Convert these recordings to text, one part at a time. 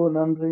நன்றி.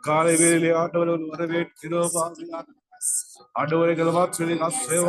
காலை வேளையிலே ஆண்டவரை வரவேற்கிறோம். ஆண்டவரை வார்த்தைகளை ஆசீர்வாதம்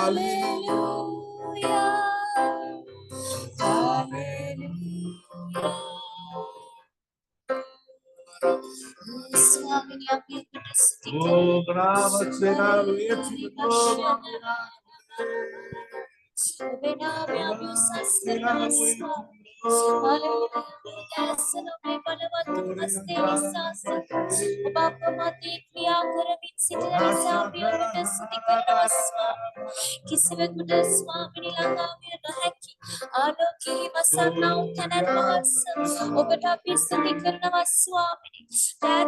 Hallelujah. Hallelujah. Swami api bersuci Oh, kenapa saya lihat sih Benami api sastra Swami. Hallelujah. Selalu balawatu asteri sasa. Bapa mati kriya karamin sitera sabi bersuci karena Swami. Kisah kuda Swami nilangami rahaki. Aloki masana utanan mahasa. Obatapi bersuci karena Swami.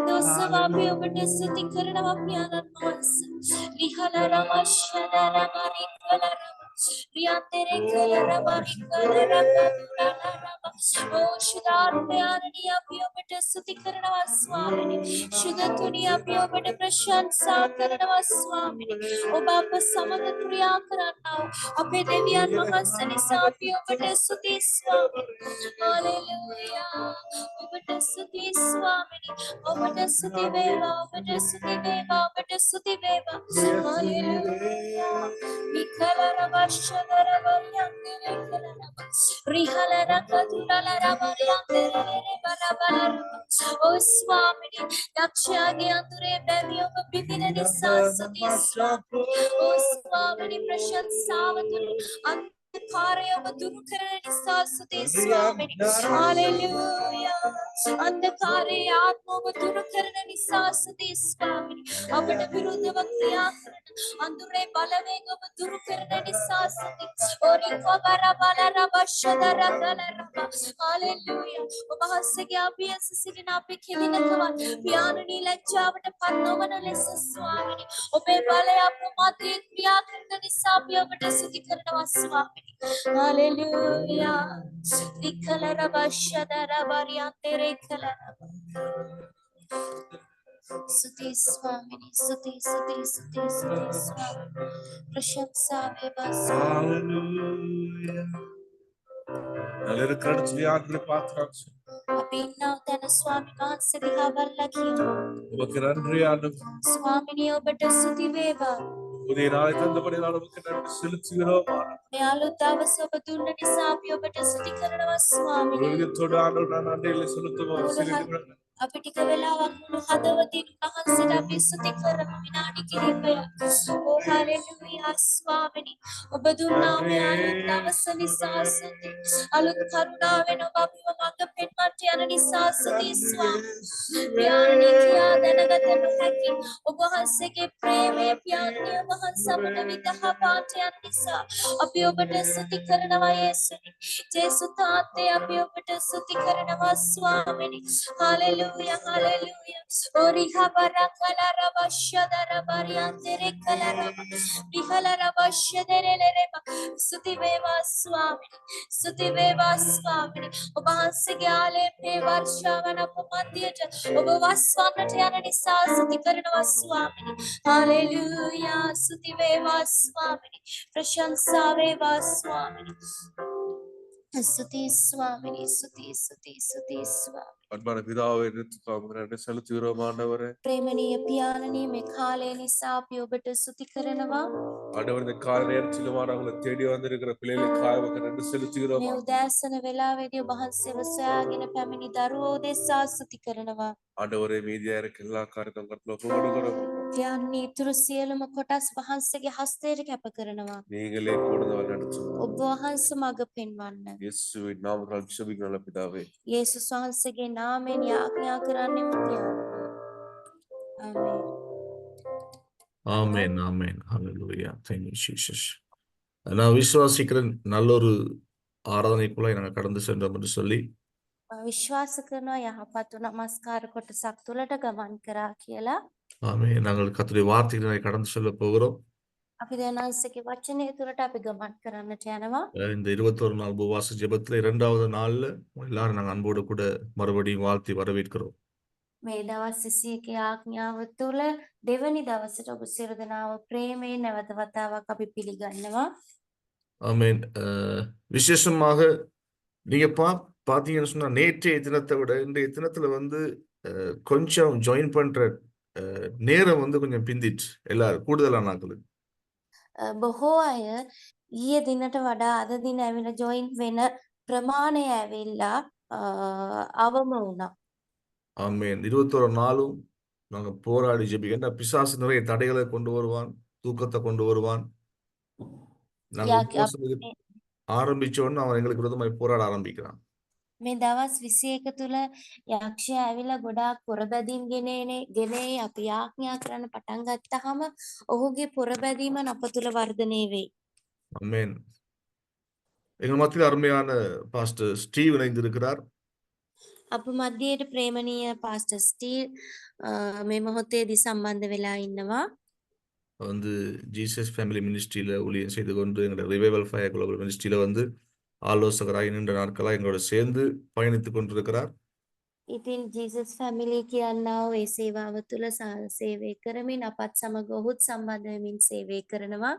Dosa babi bersuci karena apianan mahasa. Lihala ramasya ramari kalara. Riyantere kalara mari kalara kalara. Oh, Shudarne anani apiyo bersuci karena Swami. Shudatuni apiyo berprashansa karena Swami. Oh, Bapa samata kriya karana. Ape deviyan mahasani sapiyo bersuci Swami. Hallelujah. Oh, bersuci Swami. Oh, bersuci Deva, bersuci Deva, bersuci Deva. Hallelujah. Mikalara bashalara variandere kalara. Rihalara kaduralara variandere balabalara. Oh, Swami. Dakshagi andure beviyo bibina nisasati Swami. Oh, Swami. Prashansavaturu. Karya baduru karani sasute Swami. Hallelujah. Andhakare atma baduru karani sasute Swami. Avada viruddha vakriya karana. Andure balavega baduru karani sasute. Ori kabara balara bashadara galara. Hallelujah. Obahasya abhyas sigina pikilina kavan. Piyanani lajjavata parnovana lesa Swami. Obe balaya apamati kriya karani sabya vada suti karana Swami. Hallelujah. Dikalara bashadara variantere kalara. Suti Swamini, Suti, Suti, Suti, Suti Swamini. Prashansa Vebas. Hallelujah. Nalir kadar lihat patrak. Abhinav Dana Swami Kansa Dihavalakya. Bukan riadu. Swamini obata Suti Veva. Udah naik tanda pada nalar bukan silut siguro. Mealu Tavasa Baduna Nisapyo obata Suti Karana Swamini. Udah thoda anu nande le silut tu silut. අපිටික වෙලාවක් මුළු හදවතින් උන්වහන්සේට අපි ස්තුති කරමු විනාඩි කිහිපයක්. Oh hallelujah ස්වාමිනී ඔබ දුන්නා මේ අලුත් දවස නිසා ස්තුති. අලුත් කරුණාවෙන් ඔබ අපිව මඟ පෙන්වන්නට යන නිසා ස්තුති ස්වාමී. පියාණනි කියා දැනගත නොහැකි ඔබ වහන්සේගේ ප්‍රේමය පියාණනි ඔබ වහන්සේ අපට විදහා පාට යන නිසා අපි ඔබට ස්තුති කරනවා යේසුනි. ජේසු තාත්තේ අපි ඔබට ස්තුති කරනවා ස්වාමිනී. Hallelujah. Hallelujah. Oriha barakala rabashadara bariandere kalaraba. Rihala rabashadere lereba. Sutiveva Swami. Sutiveva Swami. Obahansige ale pe varshavana pamandiyaja. Obavaswamna tayana nisa sutikarana Swami. Hallelujah. Sutiveva Swami. Prashansa veva Swami. Suti Swami. Suti Suti Suti Swami. அன்பான பிதாவே நிறுத்துக்காக செலுத்துகிறோம் ஆண்டவரே. ප්‍රේමණීය පියාණනි මේ කාලය නිසා අපි ඔබට ස්තුති කරනවා. ஆண்டவர் இந்த கால நேரத்திலும் அவங்களை தேடி வந்திருக்கிற பிள்ளைகளுக்காக நன்றி செலுத்துகிறோம். මේ උදෑසන වෙලාවේදී ඔබ වහන්සේව සොයාගෙන පැමිණි දරුවෝ දෙසා ස්තුති කරනවා. ஆண்டவரே மீதியா இருக்க எல்லா காரியத்தையும் கர்த்தர் ஒப்பு கொடுக்கிறோம். පියාණනි ඊතුරු සියලුම කොටස් වහන්සේගේ හස්තයට කැප කරනවා. நீங்களே கூடுதல் நடத்தும். ඔබ වහන්සේ මඟ පෙන්වන්න. இயேசுவின் நாமத்தால் ஜெபிக்கிறோம் நல்ல பிதாவே. යේසුස් වහන්සේගේ නාමයෙන් යාඥා කරන්නෙමු පියාණනි. ආමේන්. ஆமென் ஆமென் ஹalleluya thank you Jesus. நான் விசுவாசிக்கிறேன் நல்ல ஒரு ஆராதனைக்குள்ள நாங்கள் கடந்து சென்றோம் என்று சொல்லி විශ්වාස කරනවා යහපත් නමස්කාර කොටසක් තුලට ගමන් කරා කියලා. ஆமென் நாங்கள் கர்த்தருடைய வார்த்தைகளை கடந்து செல்ல போகிறோம். අපි දැනන්සේගේ වචනය තුලට අපි ගමන් කරන්නට යනවා. இந்த 21 நாள் உபவாச ஜெபத்துல இரண்டாவது நாள்ல எல்லாரும் நாங்கள் அன்போடு கூட மறுபடியும் வாழ்த்தி வரவேற்கிறோம். මේ දවස් 21 ආඥාව තුළ දෙවනි දවසට ඔබ සියලු දෙනාව ප්‍රේමයෙන් නැවත වතාවක් අපි පිළිගන්නවා. ஆமென். விசேஷமாக நீங்க பாத்தீங்கன்னு சொன்னா நேற்றைய தினத்தை விட இன்றைய தினத்துல கொஞ்சம் ஜாயின் பண்ற நேரம் கொஞ்சம் பிந்திட்டு எல்லாரும் கூடுதலான ஆட்களுக்கு බොහෝ අය ඊයේ දිනට වඩා අද දින ඇවිල්ලා ජොයින් වෙන ප්‍රමාණය ඇවිල්ලා අවම වුණා. ஆமென். 21 நாளும் நாங்க போராடி ஜெபிக்கிற பிசாசு நிறைய தடைகளை கொண்டு வருவான், தூக்கத்தை கொண்டு வருவான். நாங்க යා- உபவாசம் අප- ஆரம்பிச்ச உடனே அவன் எங்களுக்கு விரோதமாய் போராட ஆரம்பிக்கிறான். මේ දවස් 21 තුල යක්ෂයා ඇවිල්ලා ගොඩාක් පොරබැදීම් ගෙනේ අපි යාඥා කරන්න පටන් ගත්තාම ඔහුගේ පොරබැදීමන් අප තුල වර්ධනය වෙයි. ஆமென். எங்கள் மத்தியில் அருமையான பாஸ்டர் ஸ்டீவ் இணைந்திருக்கிறார். අප මධ්‍යයට ප්‍රේමණීය පාස්ටර් ස්ටීව් මේ මොහොතේදී සම්බන්ධ වෙලා ඉන්නවා. வந்து ஜீசஸ் ஃபேமிலி மினிஸ்ட்ரியில ஊழியம் செய்து கொண்டு எங்களோட ரிவைவல் ஃபயர் குளோபல் மினிஸ்ட்ரியில வந்து ஆலோசகராக நீண்ட நாட்களாக எங்களோட சேர்ந்து பயணித்துக் கொண்டிருக்கிறார். ඉතින් ජීසස් ෆැමිලි කියන්නා වූ ඒ සේවාව තුළ සේවය කරමින් අපත් සමග ඔහුත් සම්බන්ධ වෙමින් සේවය කරනවා.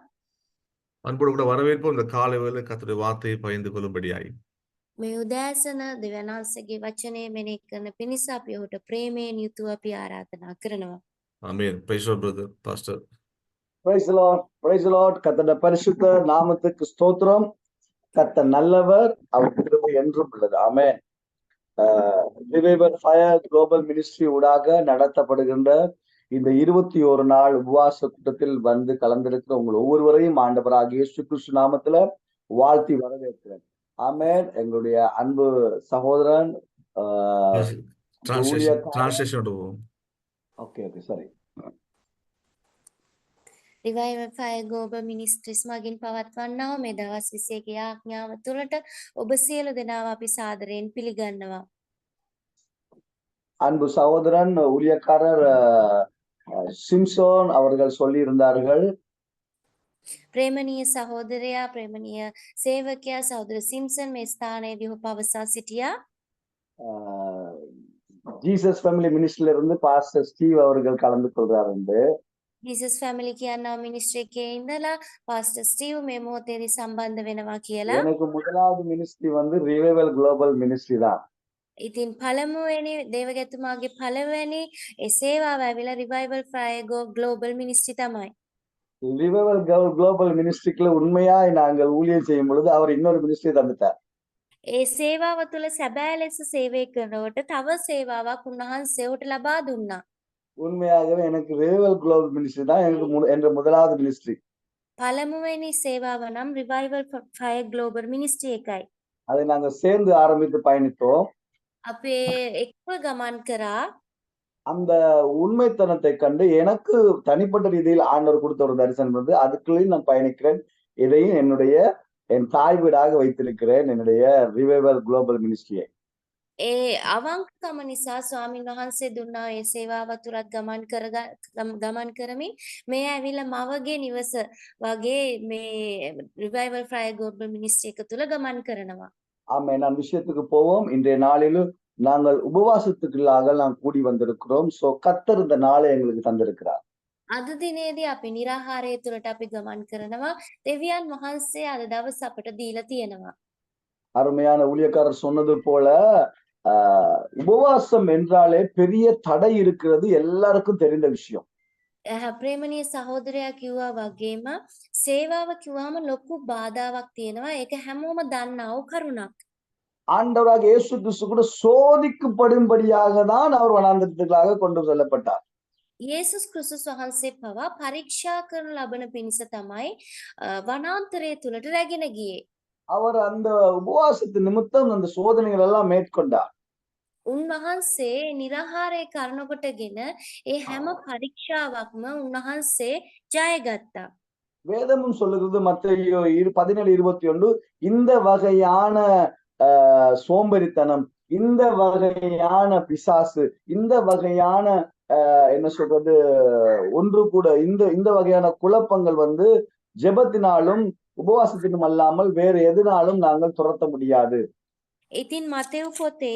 அன்போடு கூட வரவேற்போம். இந்த காலை வேளை கர்த்தருடைய வார்த்தையை பகிர்ந்து கொள்ளும்படியாய் මේ උදෑසන දෙවියන් වහන්සේගේ වචනය මෙනෙහි කරන පිණිස අපි ඔහුට ප්‍රේමයෙන් යුතුව අපි ආරාධනා කරනවා. ஆமென். Praise the brother pastor. Praise the Lord. Praise the Lord. கர்த்தருடைய பரிசுத்த நாமத்துக்கு ஸ்தோத்திரம். கர்த்தர் நல்லவர், அவர் கிருபை என்றும் உள்ளது. ஆமென். ரிவைவல் ஃபயர் குளோபல் மினிஸ்ட்ரி ஊடாக நடத்தப்படுகின்ற இந்த 21 நாள் உபவாச கூட்டத்தில் வந்து கலந்திருக்கிற உங்கள் ஒவ்வொருவரையும் ஆண்டவராகிய இயேசு கிறிஸ்து நாமத்துல வாழ்த்தி வரவேற்கிறேன். ஆமென். எங்களுடைய அன்பு சகோதரன் டிரான்ஸ்லேஷன் ஓகே சரி රිවයිවල් ෆයර් ග්ලෝබල් මිනිස්ට්‍රීස් මගින් පවත්වන්නා වූ මේ දවස් 21 යාඥාව තුළට ඔබ සියලු දෙනාව අපි සාදරයෙන් පිළිගන්නවා. அன்பு சகோதரன் ஊழியக்காரர் சிம்சோன் அவர்கள் சொல்லி இருந்தார்கள், ප්‍රේමණීය සහෝදරයා ප්‍රේමණීය සේවකයා සහෝදර සිම්සන් මේ ස්ථානයේදී ඔහු පවසා සිටියා. ஜீசஸ் ஃபேமிலி மினிஸ்ட்ரியில இருந்து பாஸ்டர் ஸ்டீவ் அவர்கள் கலந்து கொள்றார் என்று. ජීසස් ෆැමිලි කියන්නා මිනිස්ට්‍රි එකේ ඉඳලා පාස්ටර් ස්ටීව් මේ මොහොතේදී සම්බන්ධ වෙනවා කියලා. எனக்கு முதலாவது மினிஸ்ட்ரி வந்து ரிவைவல் குளோபல் மினிஸ்ட்ரி தான். ඉතින් පළමුවෙනි දේවගැතුමාගේ පළවෙනි ඒ සේවාව ඇවිල්ලා රිවයිවල් ෆයර් ග්ලෝබල් මිනිස්ට්‍රි තමයි. ரிவைவல் குளோபல் மினிஸ்ட்ரிக்குள்ள உண்மையாய் நாங்கள் ஊழியம் செய்யும் பொழுது அவர் இன்னொரு மினிஸ்ட்ரி தந்துட்டார். ඒ සේවාව තුළ සැබෑ ලෙස සේවය කරනකොට තව සේවාවක් උන්වහන්සේ ඔහුට ලබා දුන්නා. உண்மையாகவே எனக்கு ரிவைவல் குளோபல் மினிஸ்ட்ரி தான் என்ற முதலாவது மினிஸ்ட்ரி. පළමුවෙනි සේවාව නම් රිවයිවල් ෆයර් ග්ලෝබල් මිනිස්ට්‍රි එකයි. அதை நாங்கள் சேர்ந்து ஆரம்பித்து பயணித்தோம். අපේ එක්ව ගමන් කරා. அந்த உண்மைத்தனத்தை கண்டு எனக்கு தனிப்பட்ட ரீதியில் ஆண்டவர் கொடுத்த ஒரு தரிசனம் வந்து அதுக்குள்ளேயும் நான் பயணிக்கிறேன். இதையும் என் தாய் வீடாக வைத்திருக்கிறேன், என்னுடைய ரிவைவல் குளோபல் மினிஸ்ட்ரியை. ඒ අවංකකම නිසා ස්වාමීන් වහන්සේ දුන්නා ඒ සේවාව තුරත් ගමන් කරමින් මේ ඇවිල්ලා මවගේ නිවස වගේ මේ රිවයිවල් ෆයර් ග්ලෝබල් මිනිස්ට්‍රි එක තුල ගමන් කරනවා. ஆமா, நான் விஷயத்துக்கு போவோம். இன்றைய நாளிலும் நாங்கள் உபவாசத்துக்குள்ளாக நாம் கூடி வந்திருக்கிறோம். சோ கர்த்தர் இந்த நாளை எங்களுக்கு தந்திருக்கிறார். අද දිනේදී අපි निराහාරය තුලට අපි ගමන් කරනවා. දෙවියන් වහන්සේ අද දවස් අපට දීලා තියෙනවා. அருமையான ஊழியக்காரர் சொன்னது போல உபவாசம் என்றாலே பெரிய தடை இருக்கிறது எல்லாருக்கும் தெரிந்த விஷயம். ප්‍රේමණීය සහෝදරයා කිව්වා වගේම සේවාව කිව්වම ලොකු බාධාවක් තියෙනවා. ඒක හැමෝම දන්නා වූ කරුණක්. ஆண்டவராக இயேசு கிறிஸ்து கூட சோதிக்கப்படும்படியாக தான் அவர் வனாந்தரத்துக்காக கொண்டு செல்லப்பட்டார். යේසුස් ක්‍රිස්තුස් වහන්සේ පවා පරීක්ෂා කරන ලබන පිණිස තමයි වනාන්තරය තුලට රැගෙන ගියේ. அவர் அந்த உபவாசத்து நிமித்தம் அந்த சோதனைகள் எல்லாம் மேற்கொண்டார். උන්වහන්සේ निराහාරය කරනකොටගෙන ඒ හැම පරීක්ෂාවක්ම උන්වහන්සේ ජයගත්තා. வேதமும் சொல்லுகிறது மத்தேயு 17:21 இந்த வகையான சோம்பேறித்தனம், இந்த வகையான பிசாசு, இந்த வகையான என்ன சொல்றது ஒன்று கூட இந்த வகையான குழப்பங்கள் வந்து ஜெபத்தினாலும் உபவாசத்திலும் அல்லாமல் வேறு எதனாலும் நாங்கள் துரத்த முடியாது. ඉතින් මතෙව් පොතේ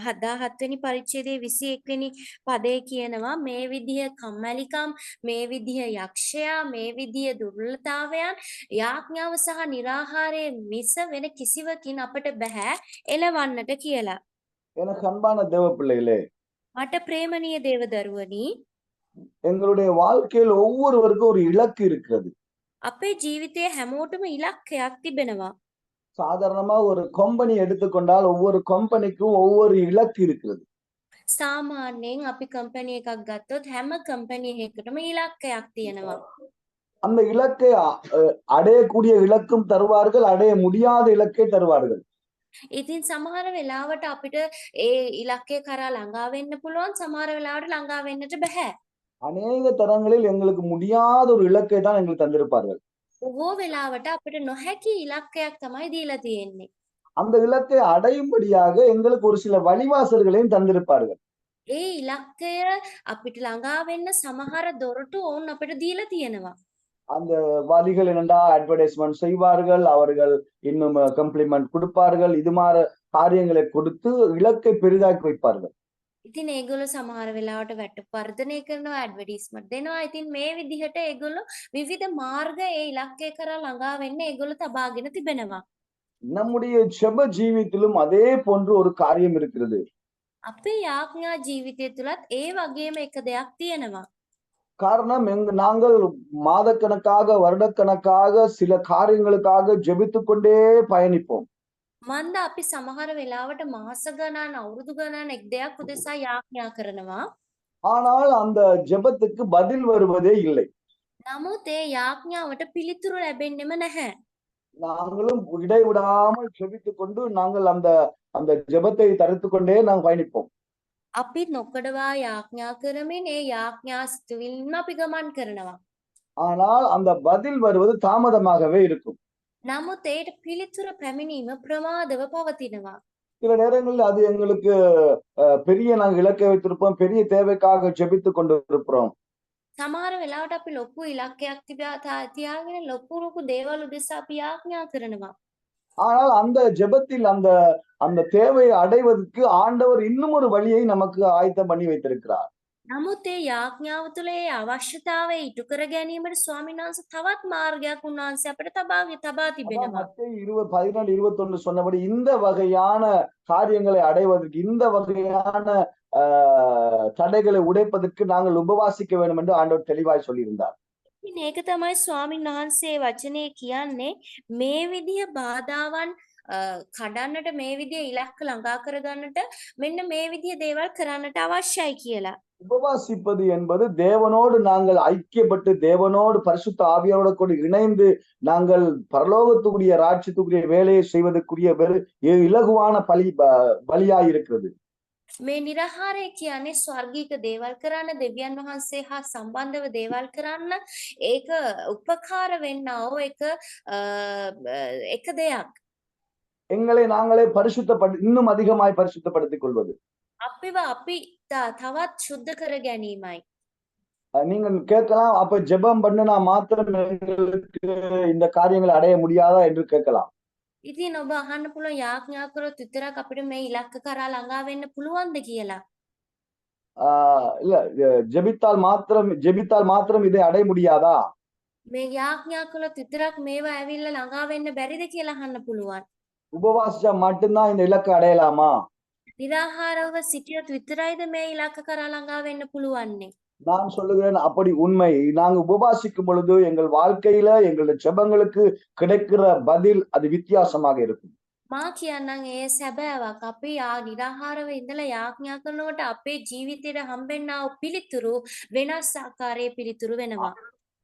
17 වෙනි පරිච්ඡේදයේ 21 වෙනි පදේ කියනවා මේ විදිහ කම්මැලිකම්, මේ විදිහ යක්ෂයා, මේ විදිහ දුර්වලතාවයන් යාඥාව සහ निराහාරයේ මිස වෙන කිසිවකින් අපට බෑ එලවන්නට කියලා. எனக்கு அன்பான தேவ பிள்ளைகளே, මට ප්‍රේමණීය දේව දරුවනි, எங்களுடைய வாழ்க்கையில் ஒவ்வொருவருக்கும் ஒரு இலக்கு இருக்கிறது. අපේ ජීවිතයේ හැමෝටම ඉලක්කයක් තිබෙනවා. சாதாரணமா ஒரு கம்பெனி எடுத்துக்கொண்டால் ஒவ்வொரு கம்பெனிக்கும் ஒவ்வொரு இலக்கு இருக்கிறது. සාමාන්‍යයෙන් අපි කම්පැනි එකක් ගත්තොත් හැම කම්පැනි එකකටම ඉලක්කයක් තියෙනවා. அந்த இலக்கை அடையக்கூடிய இலக்கும் தருவார்கள், அடைய முடியாத இலக்கை தருவார்கள். ඉතින් සමහර වෙලාවට අපිට ඒ ඉලක්කය කරා ළඟා වෙන්න පුළුවන්, සමහර වෙලාවට ළඟා වෙන්නට බෑ. அநேக தரங்களில் எங்களுக்கு முடியாத ஒரு இலக்கை தான் எங்களுக்கு தந்திருப்பார்கள். බොහෝ වෙලාවට අපිට නොහැකි ඉලක්කයක් තමයි දීලා තියෙන්නේ. அந்த இலக்கை அடையும்படியாக எங்களுக்கு ஒரு சில வழிவாசல்களையும் தந்திருப்பார்கள். ඒ ඉලක්කය අපිට ළඟා වෙන්න සමහර දොරටු ඔවුන් අපිට දීලා තියෙනවා. அந்த வழிகள் என்னண்டா, அட்வர்டைஸ்மெண்ட் செய்வார்கள், அவர்கள் இன்னும் கம்ப்ளிமெண்ட் கொடுப்பார்கள், இது மாதிரி காரியங்களை கொடுத்து இலக்கை பெரிதாக்கி வைப்பார்கள். ඉතින් ඒගොල්ලෝ සමහර වෙලාවට වැටුප් වර්ධනය කරනවා, ඇඩ්වර්ටයිස්මන්ට් දෙනවා. ඉතින් මේ විදිහට ඒගොල්ලෝ විවිධ මාර්ග ඒ ඉලක්කය කරා ළඟා වෙන්න ඒගොල්ලෝ තබාගෙන තිබෙනවා. நம்முடைய ஜெப ஜீவியத்திலும் அதே போன்று ஒரு காரியம் இருக்கிறது. අපේ යාඥා ජීවිතය තුලත් ඒ වගේම එක දෙයක් තියෙනවා. காரணம், நாங்கள் மாதக்கணக்காக வருடக்கணக்காக சில காரியங்களுக்காக ஜெபித்துக் கொண்டே பயணிப்போம். මන්ද අපි සමහර වෙලාවට මාස ගණන් අවුරුදු ගණන් එක් දෙයක් උදෙසා යාඥා කරනවා. ஆனால் அந்த ஜெபத்துக்கு பதில் வருவதே இல்லை. නමුත් ඒ යාඥාවට පිළිතුරු ලැබෙන්නෙම නැහැ. நாங்களும் இடைவிடாமல் ஜெபித்துக் கொண்டு நாங்கள் அந்த அந்த ஜெபத்தை தரித்துக் கொண்டே நாங்கள் பயணிப்போம். අපි නොකඩවා යාඥා කරමින් ඒ යාඥා සිතුවිල්ලම අපි ගමන් කරනවා. ஆனால் அந்த பதில் வருவது தாமதமாகவே இருக்கும். නමුත් ඒට පිළිතුර පැමිණීම ප්‍රමාදව පවතිනවා. சில நேரங்களில் அது எங்களுக்கு பெரிய நாங்கள் இலக்கை வைத்திருப்போம், பெரிய தேவைக்காக ஜெபித்துக் கொண்டிருக்கிறோம். සමහර වෙලාවට අපි ලොකු ඉලක්කයක් තියාගෙන ලොකු දේවල් උදෙසා අපි යාඥා කරනවා. ஆனால் அந்த ஜெபத்தில் அந்த அந்த தேவையை அடைவதற்கு ஆண்டவர் இன்னும் ஒரு வழியை நமக்கு ஆயத்தம் பண்ணி வைத்திருக்கிறார். නමුත් ඒ යාඥාව තුළ ඒ අවශ්‍යතාවය ඉටු කර ගැනීමට ස්වාමීන් වහන්සේ තවත් මාර්ගයක් උන්වහන්සේ අපිට තබා තිබෙනවා. மத்தேயு 14:21 சொன்னபடி இந்த வகையான காரியங்களை அடைவதற்கு, இந்த வகையான தடைகளை உடைப்பதற்கு நாங்கள் உபவாசிக்க வேண்டும் என்று ஆண்டவர் தெளிவாய் சொல்லியிருந்தார். ඉතින් ඒක තමයි ස්වාමීන් වහන්සේ වචනේ කියන්නේ, මේ විදිය බාධාවන් කඩන්නට, මේ විදිය ඉලක්ක ළඟා කරගන්නට මෙන්න මේ විදිය දේවල් කරන්නට අවශ්‍යයි කියලා. உபவாசிப்பது என்பது தேவனோடு நாங்கள் ஐக்கியப்பட்டு, தேவனோடு பரிசுத்த ஆவியாரோடு கூட இணைந்து நாங்கள் பரலோகத்துக்குரிய ராஜ்யத்துக்குரிய வேலையை செய்வதற்குரிய இலகுவான பலியாய் இருக்கிறது. මේ නිරහාරය කියන්නේ ස්වර්ගීක දේවල් කරන්න, දෙවියන් වහන්සේ හා සම්බන්ධව දේවල් කරන්න, ඒක උපකාර වෙන්නා වූ එක දෙයක්. எங்களை நாங்களே இன்னும் அதிகமாய் பரிசுத்தப்படுத்திக் கொள்வது. අපිව අපි තවත් සුද්ධ කර ගැනීමයි. நீங்கள் கேட்கலாம், அப்ப ஜெபம் பண்ணுனா மாத்திரம் எங்களுக்கு இந்த காரியங்களை அடைய முடியாதா என்று கேட்கலாம். ඉතින් ඔබ අහන්න පුළුවන්, යාඥා කරොත් විතරක් අපිට මේ ඉලක්ක කරා ළඟා වෙන්න පුළුවන්ද කියලා. இல்ல, ஜெபித்தால் மாத்திரம் இதை அடைய முடியாதா? මේ යාඥා කළොත් විතරක් මේවා ඇවිල්ලා ළඟා වෙන්න බැරිද කියලා අහන්න පුළුවන්. உபவாசிச்சா மட்டும்தான் இந்த இலக்கை அடையலாமா? නිරාහාරව සිටියොත් විතරයිද මේ ඉලක්ක කරා ළඟා වෙන්න පුළුවන්නේ? நான் சொல்லுகிறேன், அப்படி உண்மை. நாங்க உபவாசிக்கும் பொழுது எங்கள் வாழ்க்கையில எங்களுடைய ஜெபங்களுக்கு கிடைக்கிற பதில் அது வித்தியாசமாக இருக்கும். මා කියන්නම් ඒ සැබෑවක්. අපි නිරාහාරව ඉඳලා යාඥා කරනකොට අපේ ජීවිතේට හම්බෙන්නා වූ පිළිතුරු වෙනස් ආකාරයේ පිළිතුරු වෙනවා.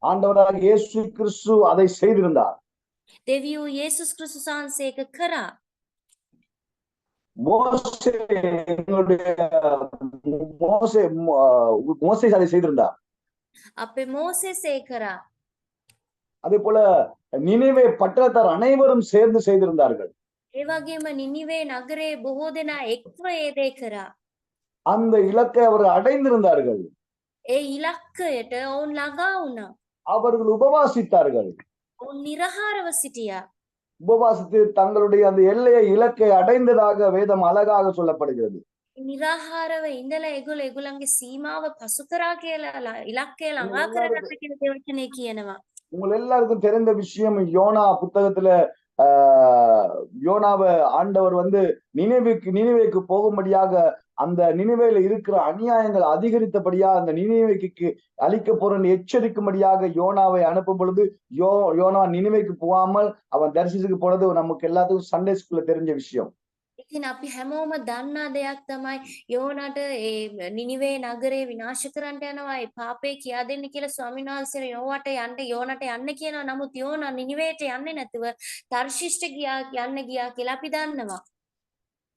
ஆண்டவராக இயேசு கிறிஸ்து அதை செய்திருந்தார். දෙවියෝ යේසුස් ක්‍රිස්තුස් වහන්සේ ඒක කරා. மோசே அதை செய்திருந்தார். අපේ මෝසෙස් ඒ කරා. அதே போல நினிவே பட்டணத்தார் அனைவரும் சேர்ந்து செய்திருந்தார்கள். ඒ වගේම නිනිවේ නගරේ බොහෝ දෙනා එක්ව ඒ දේ කරා. அந்த இலக்கை அவர்கள் அடைந்திருந்தார்கள். ඒ ඉලක්කයට ඔවුන් ළඟා වුණා. அவர்கள் உபவாசித்தார்கள். ඔවුන් නිරහාරව සිටියා. உபவாசித்து தங்களுடைய அந்த எல்லையை, இலக்கை அடைந்ததாக வேதம் அழகாக சொல்லப்படுகிறது. නිරාහාරව ඉඳලා ඒගොල්ලන්ගේ සීමාව පසු කරා කියලා, ඉලක්කය ළඟා කරගත්ත කියලා දේවචනේ කියනවා. உங்கள் எல்லாருக்கும் தெரிந்த விஷயம், யோனா புத்தகத்துல யோனாவை ஆண்டவர் நினிவேக்கு போகும்படியாக அந்த நினிவேல இருக்கிற அநியாயங்கள் அதிகரித்தபடியா அந்த நினிவேக்கு அழிக்க போறன்னு எச்சரிக்கும்படியாக யோனாவை அனுப்பும் பொழுது யோனா நினிவேக்கு போகாமல் அவன் தரிசிச்சுக்கு போனது நமக்கு எல்லாத்துக்கும் சண்டே ஸ்கூல்ல தெரிஞ்ச விஷயம். ඉතින් අපි හැමෝම දන්නා දෙයක් තමයි යෝනාට ඒ නිනිවේ නගරේ විනාශ කරන්න යනවා ඒ පාපේ කියා දෙන්න කියලා ස්වාමීන් වහන්සේ යෝනාට යන්න කියනවා. නමුත් යෝනා නිනිවේට යන්නේ නැතුව තර්ෂිෂ්ට යන්න ගියා කියලා අපි දන්නවා.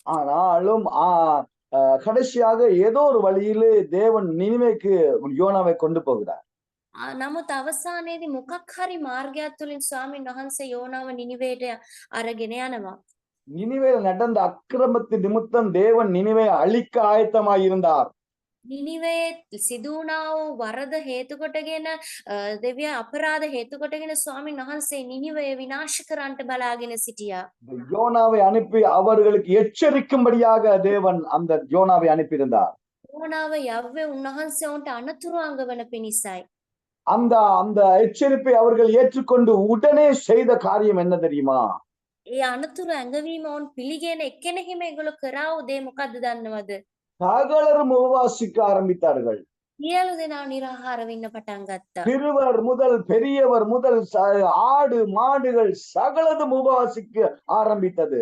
ஆனாலும் கடைசியாக ஏதோ ஒரு வழியிலே தேவன் நினிவேக்கு யோனாவை கொண்டு போகிறார். නමුත් අවසානයේදී මොකක් හරි මාර්ගයක් තුලින් ස්වාමීන් වහන්සේ යෝනාව නිනිවේට අරගෙන යනවා. நினிவேல நடந்த அக்கிரமத்தின் நிமித்தம் தேவன் நினிவை அழிக்க ஆயத்தமாய் இருந்தார். නිනිවේ සිදු වුණා වූ වරද හේතු කොටගෙන දෙවියන් අපරාධ හේතු කොටගෙන ස්වාමීන් වහන්සේ නිනිවේ විනාශ කරන්නට බලාගෙන සිටියා. யோனாவை அனுப்பி அவர்களுக்கு எச்சரிக்கும்படியாக தேவன் அந்த யோனாவை அனுப்பியிருந்தார். යෝනාව යව්වේ උන්වහන්සේ උන්ට අනතුරු අඟවන පිණිසයි. அந்த அந்த எச்சரிப்பை அவர்கள் ஏற்றுக்கொண்டு உடனே செய்த காரியம் என்ன தெரியுமா? ඒ අනතුරු ඇඟවීම උන් පිළිගෙන එක්කෙනෙහිම ඒගොල්ලෝ කරා වූ දේ මොකද්ද දන්නවද? சகலரும் உபவாசிக்க ஆரம்பித்தார்கள். සියලු දෙනා නිරාහාර වෙන්න පටන් ගත්තා. சிறுவர் முதல் பெரியவர் முதல் ஆடு மாடுகள் சகலதும் உபவாசிக்க ஆரம்பித்தது.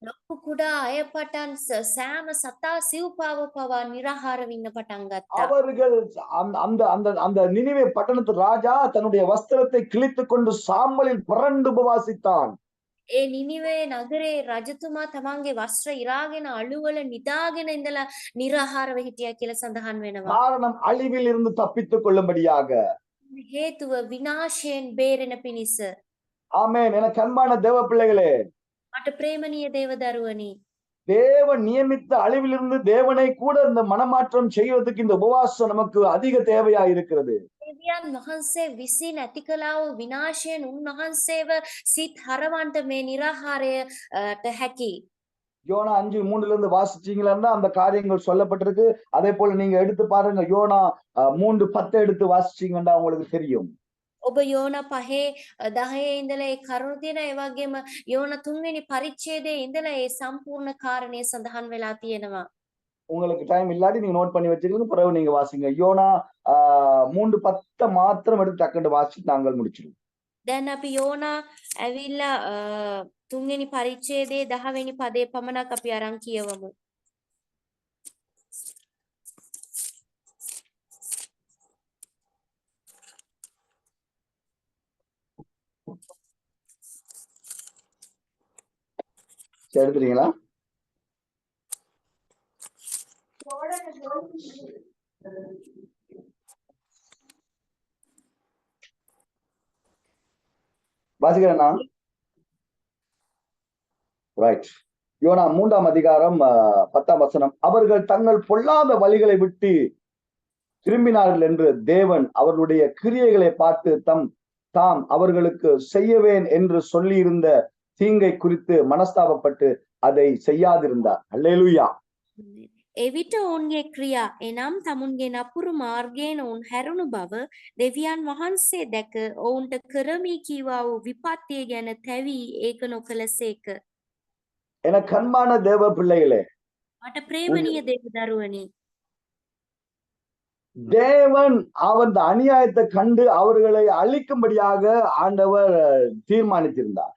ලොකු කුඩා අය පටන් සෑම සතා සිව්පාව පවා නිරාහාර වෙන්න පටන් ගත්තා. அவர்கள் அந்த அந்த அந்த நினிவே பட்டணத்து ராஜா தன்னுடைய வஸ்திரத்தை கிழித்துக் கொண்டு சாம்பலில் புரண்டு உபவாசித்தான். ඒ නිනිවේ නගරේ රජතුමා තමන්ගේ වස්ත්‍ර ඉරාගෙන අළුවල නිදාගෙන ඉඳලා නිරාහාරව හිටියා කියලා සඳහන් වෙනවා. காரணம் அழிவில் இருந்து தப்பித்துக் கொள்ளும்படியாக. හේතුව විනාශයෙන් බේරෙන පිණිස. ஆமென். என கண்பான தேவ பிள்ளைகளே, මට ප්‍රේමණීය දේව දරුවනි, தேவன் நியமித்த அழிவிலிருந்து தேவனை கூட இந்த மனமாற்றம் செய்வதற்கு இந்த உபவாசம் நமக்கு அதிக தேவையா இருக்கிறது. දෙවියන් වහන්සේ විසින් ඇති කළා වූ විනාශයෙන් උන්වහන්සේව සිත් හරවන්ට මේ නිරාහාරයට හැකි. யோனா 5:3 இருந்து வாசிச்சீங்கன்னா அந்த காரியங்கள் சொல்லப்பட்டிருக்கு. அதே போல நீங்க எடுத்து பாருங்க. யோனா 3:10 எடுத்து வாசிச்சீங்கன்னா உங்களுக்கு தெரியும். ඔබ යෝනා 5:10 ඉඳලා ඒ කරුණ තියෙන ඒ වගේම යෝනා 3 වෙනි පරිච්ඡේදයේ ඉඳලා ඒ සම්පූර්ණ කාරණේ සඳහන් වෙලා තියෙනවා. உங்களுக்கு டைம் இல்லாட்டி நீங்க நோட் பண்ணி வச்சுக்கோங்க. பிறகு நீங்க வாசிங்க. யோனா 3:10 மாத்திரம் எடுத்து டக்குன்னு வாசிச்சு நாங்கள் முடிச்சிடுவோம். දැන් අපි යෝනා ඇවිල්ලා 3 වෙනි පරිච්ඡේදයේ 10 වෙනි පදේ පමණක් අපි අරන් කියවමු. எடுத்துறீங்களா? வாசிக்கிறேன்னா ரைட். யோனா 3ஆம் அதிகாரம் 10ஆம் வசனம். அவர்கள் தங்கள் பொல்லாத வழிகளை விட்டு திரும்பினார்கள் என்று தேவன் அவர்களுடைய கிரியைகளை பார்த்து தாம் அவர்களுக்கு செய்யவேன் என்று சொல்லி இருந்த தீங்கை குறித்து மனஸ்தாபப்பட்டு அதை செய்யாதிருந்தார். அல்லேலூயா. එවිට ඔවුන්ගේ ක්‍රියා එනම් තමුන්ගේ නපුරු මාර්ගයෙන් ඔවුන් හැරුණු බව දෙවියන් වහන්සේ දැක ඔවුන්ට කරමි කීවා වූ විපත්තිය ගැන තැවි ඒක නොකළසේක. என கண்பான தேவ பிள்ளைகளே, මට ප්‍රේමණීය දේව දරුවනි, தேவன் அந்த அநியாயத்தை கண்டு அவர்களை அழிக்கும்படியாக ஆண்டவர் தீர்மானித்திருந்தார்.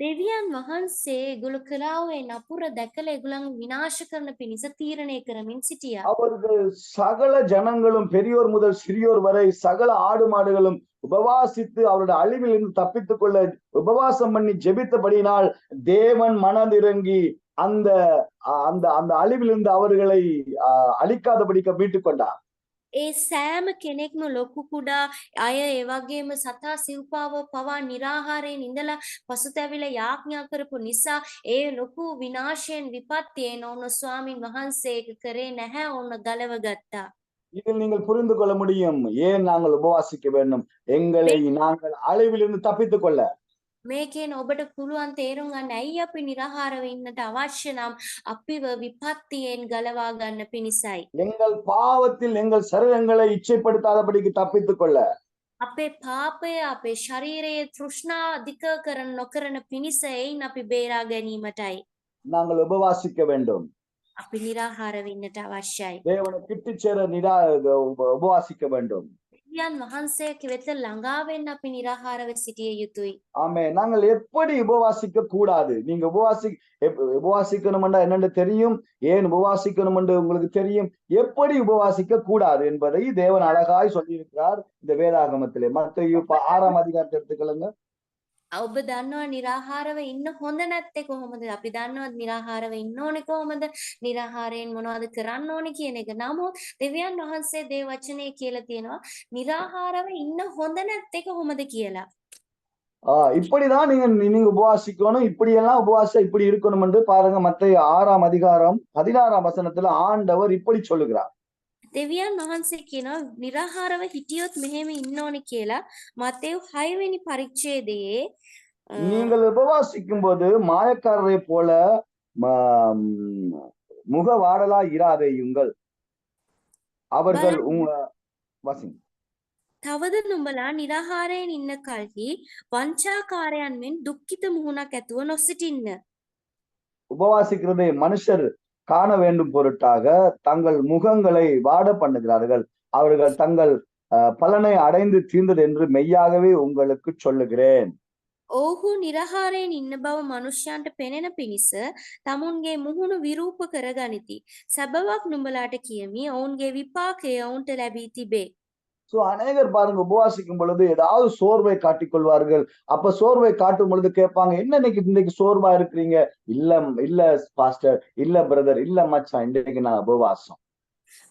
දෙවියන් වහන්සේ ඒගොල්ලෝ කළා වූ ඒ නපුර දැකලා ඒගොල්ලන් විනාශ කරන පිණිස තීරණය කරමින් සිටියා. அவர்கள் சகல ஜனங்களும் பெரியோர் முதல் சிறியோர் வரை சகல ஆடு மாடுகளும் உபவாசித்து அவருடைய அழிவில் இருந்து தப்பித்துக் கொள்ள உபவாசம் பண்ணி ஜெபித்தபடியினால் தேவன் மனதிறங்கி அந்த அந்த அந்த அழிவிலிருந்து அவர்களை அழிக்காதபடிக்க மீட்டுக் கொண்டார். ඒ සෑම කෙනෙක්ම ලොකු කුඩා අය ඒ වගේම සතා සිව්පාව පවා නිරාහාරයෙන් ඉඳලා පසුතැවිලා යාඥා කරපු නිසා ඒ ලොකු විනාශයෙන් විපත්තියෙන් ඔන්න ස්වාමින් වහන්සේ ඒක කරේ නැහැ, ඔන්න ගලව ගත්තා. இதில் நீங்கள் புரிந்து கொள்ள முடியும் ஏன் நாங்கள் உபவாசிக்க வேண்டும், எங்களை நாங்கள் அழிவிலிருந்து தப்பித்துக் கொள்ள. මේකෙන් ඔබට පුළුවන් තේරුම් ගන්න ඇයි අපි නිරාහාර වෙන්නට අවශ්‍ය නම් අපිව විපත්තියෙන් ගලවා ගන්න පිණිසයි. எங்கள் பாவத்தில் எங்கள் சரீரங்களை இச்சைப்படுத்தாதபடிக்கு தப்பித்துக் கொள்ள. අපේ පාපය අපේ ශරීරයේ තෘෂ්ණා අධික කරන නොකරන පිණිස එයින් අපි බේරා ගැනීමටයි நாங்கள் உபவாசிக்க வேண்டும். අපි निराहाර වෙන්නට අවශ්‍යයි. தேவனை கிட்டிச்சேர உபவாசிக்க வேண்டும். දෙවියන් වහන්සේ වෙත ළඟා වෙන්න අපි निराहाරව සිටිය යුතුයි. ஆமே, நாங்கள் எப்படி உபவாசிக்க கூடாது? நீங்க உபவாசிக்கணும்னா என்னன்னு தெரியும், ஏன் உபவாசிக்கணும் என்று உங்களுக்கு தெரியும். எப்படி உபவாசிக்க கூடாது என்பதை தேவன் அழகாய் சொல்லியிருக்கிறார் இந்த வேதாகமத்திலே. மத்தேயு 6ஆம் அதிகாரத்தை எடுத்துக்கொள்ளுங்க. ඔබ දන්නවා निराहाරව ඉන්න හොඳ නැත්තේ කොහොමද? අපි දන්නවා निराहाරව ඉන්න ඕනේ කොහොමද? निराहाරයෙන් මොනවද කරන්න ඕනේ කියන එක. නමුත් දෙවියන් වහන්සේ දේ වචනේ කියලා තියෙනවා निराहाරව ඉන්න හොඳ නැත්තේ කොහොමද කියලා. இப்படிதான் நீங்க உபவாசிக்கணும், இப்படியெல்லாம் உபவாசம் இப்படி இருக்கணும் என்று பாருங்க. மத்தேயு 6ஆம் அதிகாரம் 16ஆம் வசனத்துல ஆண்டவர் இப்படி சொல்லுகிறார். දෙවියන් වහන්සේ කියනවා निराहाරව හිටියොත් මෙහෙම ඉන්න ඕනේ කියලා. මතේයු 6 වෙනි පරිච්ඡේදයේ நீங்கள் உபவாசிக்கும் போது மாயக்காரரை போல முக வாடலா இராதேயுங்கள். அவர்கள் வாசிங்க. තවද නුඹලා निराहाරයෙන් ඉන්න කල්හි වංචාකාරයන් මෙන් දුක්ඛිත මුහුණක් ඇතුව නොසිටින්න. உபவாசிக்கிறதை மனுஷர் காண வேண்டும் பொருட்டாக தங்கள் முகங்களை வாட பண்ணுகிறார்கள். அவர்கள் தங்கள் பலனை அடைந்து தீர்ந்தது என்று மெய்யாகவே உங்களுக்கு சொல்லுகிறேன். ඔවුහු निराहाරයෙන් ඉන්න බව මනුෂ්‍යයන්ට පෙනෙන පිණිස තමුන්ගේ මුහුණු විරූප කරගනිති. සබවක් නුඹලාට කියමි ඔවුන්ගේ විපාකය ඔවුන්ට ලැබී තිබේ. சோ அநேகர் பாருங்க, உபவாசிக்கும் பொழுது ஏதாவது சோர்வை காட்டிக் கொள்வார்கள். அப்ப சோர்வை காட்டும் பொழுது கேட்பாங்க, என்ன இன்னைக்கு சோர்வா இருக்கிறீங்க? இல்ல பாஸ்டர், இல்ல பிரதர், இல்ல மச்சான், இன்றைக்கு நான் உபவாசம்.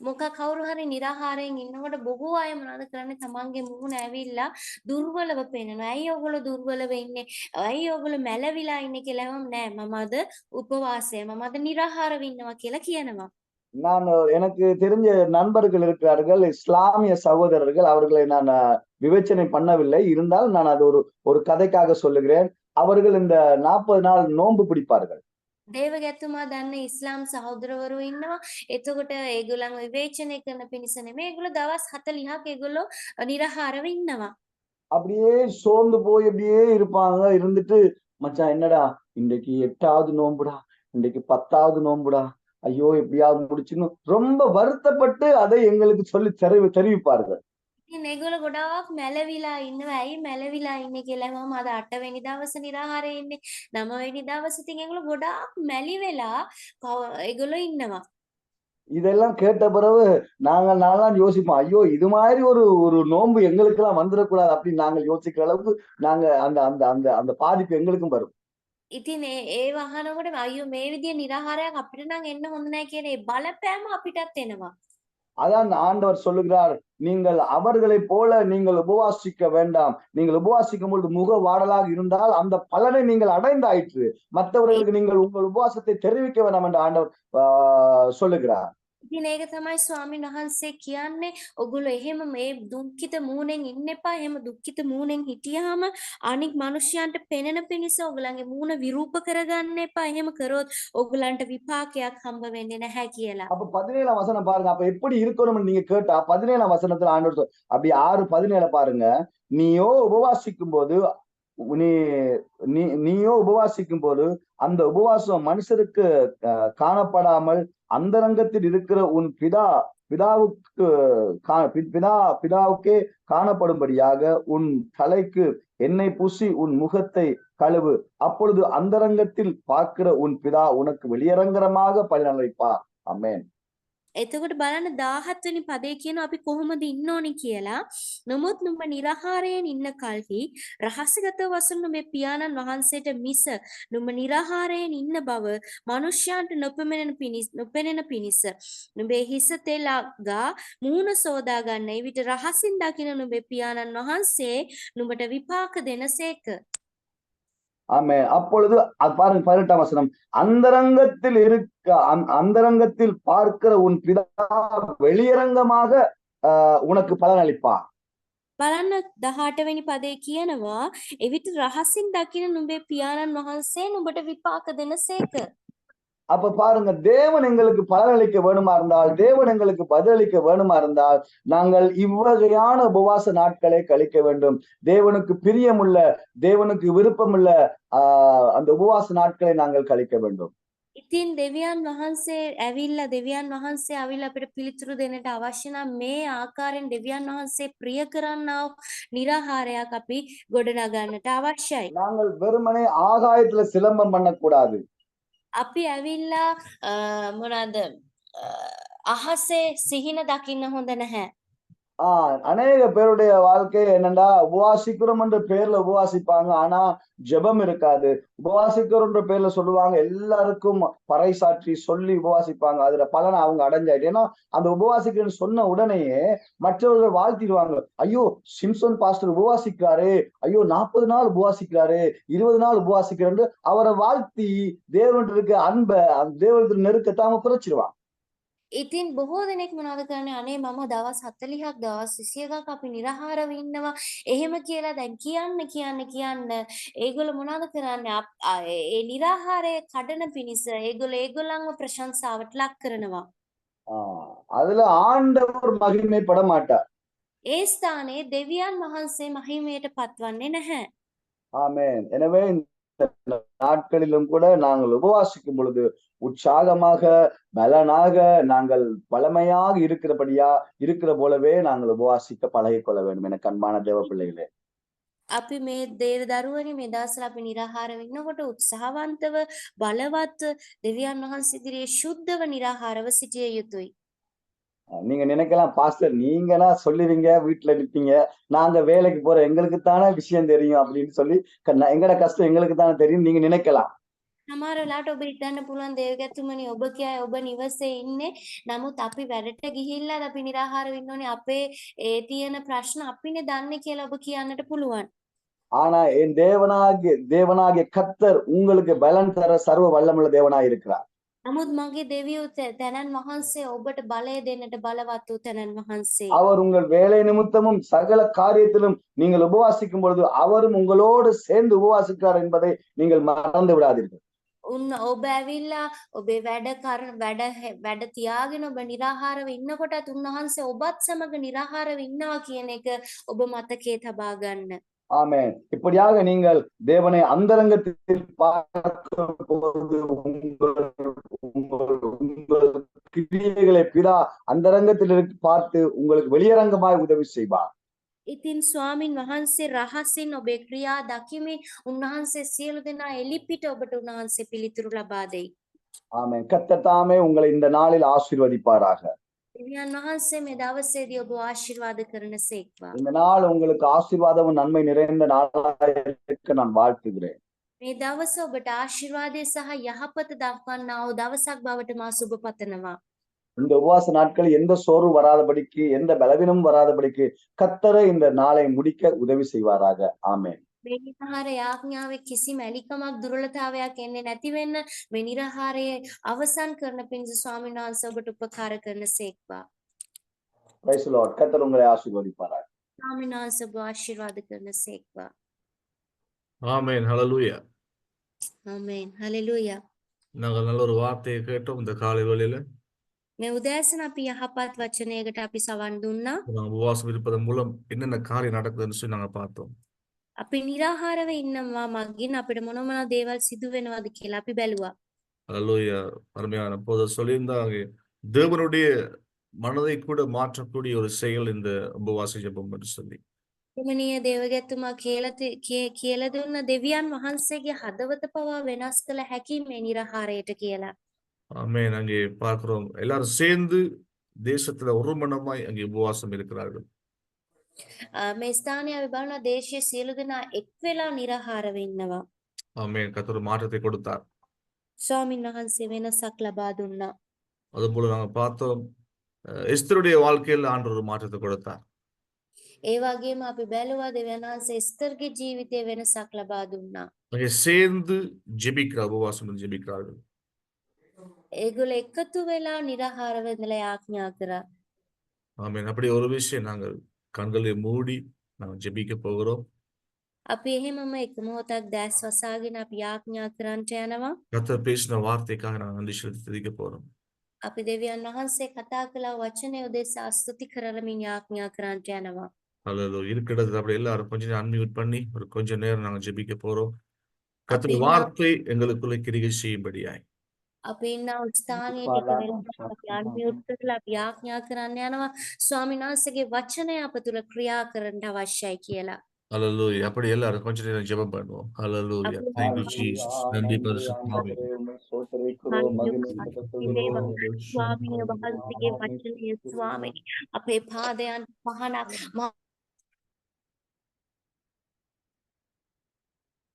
මොකක් කවුරු හරි निराहाරයෙන් ඉන්නකොට බොහෝ අය මොනවද කරන්නේ? තමන්ගේ මුහුණ ඇවිල්ලා දුර්වලව පේනවා. ඇයි ඔයගොල්ලෝ දුර්වලව ඉන්නේ? ඇයි ඔයගොල්ලෝ මැලවිලා ඉන්නේ කියලා නෑ. මම අද උපවාසය, මම අද निराहाරව ඉන්නවා කියලා කියනවා. எனக்கு தெரிஞ்ச நண்பர்கள் இருக்கிறார்கள், இஸ்லாமிய சகோதரர்கள். அவர்களை நான் விவேச்சனை பண்ணவில்லை, இருந்தாலும் நான் அது ஒரு கதைக்காக சொல்லுகிறேன். அவர்கள் இந்த 40 நாள் நோன்பு பிடிப்பார்கள். දේවගැතුමා දන්න ඉස්ලාම් සහෝදරවරු ඉන්නවා. එතකොට ඒගොල්ලන් විවේචනය කරන පිණිස නෙමෙයි, ඒගොල්ලෝ දවස් 40ක් ඒගොල්ලෝ निराहाරව ඉන්නවා. அப்படியே சோர்ந்து போய் அப்படியே இருப்பாங்க. இருந்துட்டு, மச்சான் என்னடா இன்றைக்கு 8வது நோன்புடா, இன்றைக்கு 10வது நோன்புடா, ஐயோ எப்படியாவது முடிச்சுன்னு ரொம்ப வருத்தப்பட்டு அதை எங்களுக்கு சொல்லி தெரிவிப்பார்கள். ඉතින් ඒගොල්ලෝ ගොඩාක් මැලවිලා ඉන්නවා. ඇයි මැලවිලා ඉන්නේ කියලා මම අද 8 වෙනි දවසේ निराहाරේ ඉන්නේ. 9 වෙනි දවසේ ඉතින් ඒගොල්ලෝ ගොඩාක් මැලි වෙලා ඒගොල්ලෝ ඉන්නවා. இதெல்லாம் கேட்ட பிறகு நாங்களாம் யோசிப்போம், ஐயோ இது மாதிரி ஒரு நோன்பு எங்களுக்கு எல்லாம் வந்துடக்கூடாது அப்படின்னு நாங்கள் யோசிக்கிற அளவுக்கு நாங்க அந்த பாதிப்பு எங்களுக்கும் வரும். ඉතින් ඒ වහනකොට අයියෝ මේ විදිය निराहाරයක් අපිට නම් එන්න හොඳ නැහැ කියන ඒ බලපෑම අපිටත් එනවා. அதான் ஆண்டவர் சொல்லுகிறார், நீங்கள் அவர்களை போல நீங்கள் உபவாசிக்க வேண்டாம். நீங்கள் உபவாசிக்கும் பொழுது முக வாடலாக இருந்தால் அந்த பலனை நீங்கள் அடைந்தாயிற்று. மற்றவர்களுக்கு நீங்கள் உங்கள் உபவாசத்தை தெரிவிக்க வேண்டாம் என்று ஆண்டவர் சொல்லுகிறார். ඉතින් ඒක තමයි ස්වාමීන් වහන්සේ කියන්නේ. ඔගොල්ලෝ එහෙම මේ දුක්ඛිත මූණෙන් ඉන්න එපා. එහෙම දුක්ඛිත මූණෙන් හිටියාම අනික් මිනිස්යන්ට පෙනෙන පිණිස ඔයගලගේ මූණ විරූප කරගන්න එපා. එහෙම කරොත් ඔයගලන්ට විපාකයක් හම්බ වෙන්නේ නැහැ කියලා. அப்ப 17ஆம் வசனம் பாருங்க. அப்ப எப்படி இருக்கணும்னு நீங்க கேட்டா 17ஆம் வசனத்துல ஆண்டவர் அப்படி 6:17 பாருங்க. நீயோ உபவாசிக்கும் போது அந்த உபவாசம் மனுஷருக்கு காணப்படாமல் அந்தரங்கத்தில் இருக்கிற உன் பிதாவுக்கே காணப்படும்படியாக உன் தலைக்கு எண்ணெய் பூசி உன் முகத்தை கழுவு. அப்பொழுது அந்தரங்கத்தில் பார்க்கிற உன் பிதா உனக்கு வெளியரங்கமாக பலனளிப்பார். ஆமென். එතකොට බලන්න 17 වෙනි පදේ කියන අපි කොහොමද ඉන්න ඕනි කියලා. නමුත් නුඹ निराहाරයෙන් ඉන්න කල්හි රහසිගත වශයෙන් නුඹේ පියාණන් වහන්සේට මිස නුඹ निराहाරයෙන් ඉන්න බව මනුෂ්‍යයන්ට නොපෙනෙන පිණිස නුඹේ හිස තෙලගා මූණ සෝදා ගන්න. එවිට රහසින් දකින නුඹේ පියාණන් වහන්සේ නුඹට විපාක දෙනසේක. ஆமே. அப்பொழுது பாருங்க 18ஆம் வசனம், அந்தரங்கத்தில் பார்க்கிற உன் பிதா வெளியரங்கமாக உனக்கு பலனளிப்பார். බලන්න 18 වෙනි පදේ කියනවා එවිට රහසින් දකින නුඹේ පියාණන් වහන්සේ නුඹට විපාක දෙනසේක. அப்ப பாருங்க, தேவன் எங்களுக்கு பலனளிக்க வேணுமா இருந்தால், தேவன் எங்களுக்கு பதிலளிக்க வேணுமா இருந்தால் நாங்கள் இவ்வகையான உபவாச நாட்களை கழிக்க வேண்டும். தேவனுக்கு பிரியமுள்ள, தேவனுக்கு விருப்பமுள்ள அந்த உபவாச நாட்களை நாங்கள் கழிக்க வேண்டும். ඉතින් දෙවියන් වහන්සේ ඇවිල්ලා දෙවියන් වහන්සේ අවිල්ලා අපිට පිළිතුරු දෙන්නට අවශ්‍ය නම් මේ ආකාරයෙන් දෙවියන් වහන්සේ ප්‍රිය කරන්නා වූ निराහාරයක් අපි ගොඩනගන්නට අවශ්‍යයි. நாங்கள் வெறுமனே ஆகாயத்துல சிலம்பம் பண்ணக்கூடாது. අපි ඇවිල්ලා මොනවාද අහසේ සිහින දකින්න හොඳ නැහැ. அநேக பேருடைய வாழ்க்கை என்னண்டா உபவாசிக்கிறோம் என்ற பேர்ல உபவாசிப்பாங்க, ஆனா ஜெபம் இருக்காது. உபவாசிக்கிறோன்ற பேர்ல சொல்லுவாங்க, எல்லாருக்கும் பறைசாற்றி சொல்லி உபவாசிப்பாங்க. அதுல பலனை அவங்க அடைஞ்சாயிட்டு. ஏன்னா அந்த உபவாசிக்கிறேன்னு சொன்ன உடனேயே மற்றவர்கள் வாழ்த்திடுவாங்க, ஐயோ சிம்சன் பாஸ்டர் உபவாசிக்கிறாரு, ஐயோ 40 நாள் உபவாசிக்கிறாரு, 20 நாள் உபவாசிக்கிறாரு. அவரை வாழ்த்தி தேவன் இருக்க அன்பை தேவனுக்கு நெருக்கத்தை அவங்க குறைச்சிருவாங்க. ඉතින් බොහෝ දෙනෙක් මොනවද කරන්නේ අනේ මම දවස් 40ක් දවස් 21ක් අපි निराහාරව ඉන්නවා එහෙම කියලා දැන් කියන්න ඒගොල්ලෝ මොනවද කරන්නේ ඒ निराහාරය කඩන පිණිස ඒගොල්ලන්ව ප්‍රශංසාවට ලක් කරනවා. அதுல ஆண்டவர் மகிமைப்பட மாட்டார். ඒ ස්ථානයේ දෙවියන් වහන්සේ මහිමයට පත්වන්නේ නැහැ. ஆமென். எனவே இந்த நாட்களிலும் கூட நாங்கள் உபவாசிக்கும் பொழுது உற்சாகமாக பலனாக நாங்கள் பழமையாக இருக்கிற போலவே நாங்கள் உபவாசிக்க பழகிக்கொள்ள வேண்டும் என அன்பான தேவ பிள்ளைகளே. අපි මේ දරුවනි මේ දවස්වල අපි निराහාරව ඉන්නකොට උත්සාහවන්තව බලවත් දෙවියන් වහන්සේ ඉදිරියේ සුද්ධව निराහාරව සිටිය යුතුයි. நீங்க நினைக்கலாம், பாஸ்டர் நீங்கன்னா சொல்லுவீங்க, வீட்டுல நிற்பீங்க, நாங்க வேலைக்கு போற எங்களுக்கு தானே விஷயம் தெரியும் அப்படின்னு சொல்லி எங்கட கஷ்டம் எங்களுக்கு தானே தெரியும் நீங்க நினைக்கலாம். සමහර වෙලාවට ඔබ හිතන්න පුළුවන් දේවගැතුමනි ඔබ කියයි ඔබ නිවසේ ඉන්නේ නමුත් අපි වැඩට ගිහිල්ලා අපි निराහාරව ඉන්න ඕනේ අපේ ඒ තියෙන ප්‍රශ්න අපිනේ දන්නේ කියලා ඔබ කියන්නට පුළුවන්. ஆனா என் தேவனாகிய கர்த்தர் உங்களுக்கு பலன் தர சர்வ வல்லமுள்ள தேவனாய் இருக்கிறார். නමුත් මගේ දෙවියෝ තැනන් වහන්සේ ඔබට බලය දෙන්නට බලවත් වූ තැනන් වහන්සේ. அவர் உங்கள் வேலை நிமித்தமும் சகல காரியத்திலும் நீங்கள் உபவாசிக்கும் பொழுது அவரும் உங்களோடு சேர்ந்து உபவாசிக்கிறார் என்பதை நீங்கள் மறந்து விடாதீர்கள். ඔබ ඇවිල්ලා ඔබේ වැඩ තියාගෙන ඔබ निराහාරව ඉන්නකොටත් උන්වහන්සේ ඔබත් සමග निराහාරව ඉන්නවා කියන එක ඔබ මතකයේ තබා ගන්න. ஆமென். இப்படியாக நீங்கள் தேவனை அந்தரங்கத்தில் பார்க்கும்போது உங்கள் கிரியைகளை பிதா அந்தரங்கத்தில் பார்த்து உங்களுக்கு வெளியரங்கமாய் உதவி செய்வார். ඉතින් ස්වාමින් වහන්සේ රහසින් ඔබේ ක්‍රියා දකිමින් උන්වහන්සේ සියලු දෙනා එලිපිට ඔබට උන්වහන්සේ පිළිතුරු ලබා දෙයි. ஆமென். கர்த்தர் தாமே உங்களை இந்த நாளில் ஆசீர்வதிப்பாராக. දෙවියන් වහන්සේ මේ දවසේදී ඔබ ආශිර්වාද කරනසේක්වා. இந்த நாள் உங்களுக்கு ஆசீர்வாதமும் நன்மை நிறைந்த நாளாக இருக்க நான் வாழ்த்துகிறேன். මේ දවස ඔබට ආශිර්වාදය සහ යහපත දක්වන්නා වූ දවසක් බවට මා සුබ පතනවා. இந்த உபவாச நாட்கள் எந்த சோர்வு வராதபடிக்கு எந்த பலவீனமும் வராதபடிக்கு கர்த்தரை இந்த நாளை முடிக்க உதவி செய்வாராக. ஆமென். මේ නිරාහාර යාඥාවේ කිසිම ඇලිකමක් දුර්වලතාවයක් එන්නේ නැති වෙන්න මේ නිරාහාරයේ අවසන් කරන පිණිස ස්වාමීන් වහන්සේ ඔබට උපකාර කරනසේක්වා. Praise the Lord. கர்த்தர் உங்களை ஆசீர்வதிப்பாராக. ස්වාමීන් වහන්සේ ඔබ ආශිර්වාද කරනසේක්වා. ஆமென். ஹல்லேலூயா. ආමේන්. හලෙලූයා. நாங்கள் நல்ல ஒரு வார்த்தையை கேட்டோம் இந்த காலை வேளையில. මේ උදෑසන අපි යහපත් වචනයකට අපි සවන් දුන්නා. நாங்கள் உபவாசம் இருப்பதன் மூலம் என்னென்ன காரியம் நடக்குதுன்னு சொல்லி நாங்க பார்த்தோம். අපි निराහාරව ඉන්නවා මගින් අපිට මොන දේවල් සිදු වෙනවද කියලා අපි බැලුවා. ஹல்லேலூயா. அருமையான போது சொல்லியிருந்தாங்க, தேவனுடைய மனதை கூட மாற்றக்கூடிய ஒரு செயல் இந்த உபவாச ஜெபம் என்று சொல்லி. එමනිය දේවගැතුමා කියලා දුන්න දෙවියන් වහන්සේගේ හදවත පවා වෙනස් කළ හැකි මේ නිරාහාරයට කියලා. ஆமென். அங்கே பார்க்கிறோம், எல்லாரும் சேர்ந்து தேசத்துல ஒரு மனமாய் அங்கே உபவாசம் இருக்கிறார்கள். මේ ස්ථානයේ අපි බලන දේශයේ සියලු දෙනා එක් වෙලා නිරාහාරව ඉන්නවා. ஆமென். கர்த்தர் மாற்றத்தை கொடுத்தார். ස්වාමීන් වහන්සේ වෙනසක් ලබා දුන්නා. அதுபோல நாங்க பார்த்தோம், எஸ்தருடைய வாழ்க்கையில் ஆண்டவர் ஒரு மாற்றத்தை கொடுத்தார். ඒ වගේම අපි බැලුවා දෙවියන් වහන්සේ එස්තර්ගේ ජීවිතේ වෙනසක් ලබා දුන්නා. அங்கே சேர்ந்து ஜெபிக்கிற உபவாசம் ஜெபிக்கிறார்கள். ඒගොල්ලෝ එකතු වෙලා නිරාහාරව ඉඳලා යාඥා කරා. ஆமென். அப்படி ஒரு விஷயம் நாங்கள் கண்களை மூடி நாங்கள் ஜெபிக்க போகிறோம். අපි එහෙමම එක මොහොතක් දැස් වසාගෙන අපි යාඥා කරන්නට යනවා. கர்த்தர் பேசின வார்த்தைக்காக நாங்கள் நன்றி செலுத்தி துதிக்க போறோம். අපි දෙවියන් වහන්සේ කතා කළ වචනය උදෙසා ස්තුති කරමින් යාඥා කරන්නට යනවා. அல்லது இருக்கிறது அப்படி எல்லாரும் கொஞ்ச நேரம் அன்மியூட் பண்ணி ஒரு கொஞ்ச நேரம் நாங்கள் ஜெபிக்க போறோம். கர்த்தர் அப்படின்னா- வார்த்தை எங்களுக்குள்ள கிரியை செய்யும்படியாய். අපේ ඉන්නා ස්ථානයට එක වෙලාවක් අපි අන්මියුට් කරලා අපි ආඥා කරන්න යනවා ස්වාමීන් වහන්සේගේ වචනය අප තුළ ක්‍රියා කරන්න අවශ්‍යයි කියලා. Hallelujah. அப்படி எல்லாரும் கொஞ்ச நேரம் ஜெபம் பண்ணுவோம். Hallelujah. අපි Thank you, Jesus. நன்றி பரிசுத்தாவே. ස්වාමීන් වහන්සේගේ වචනය ස්වාමීනි අපේ පාදයන් පහනක්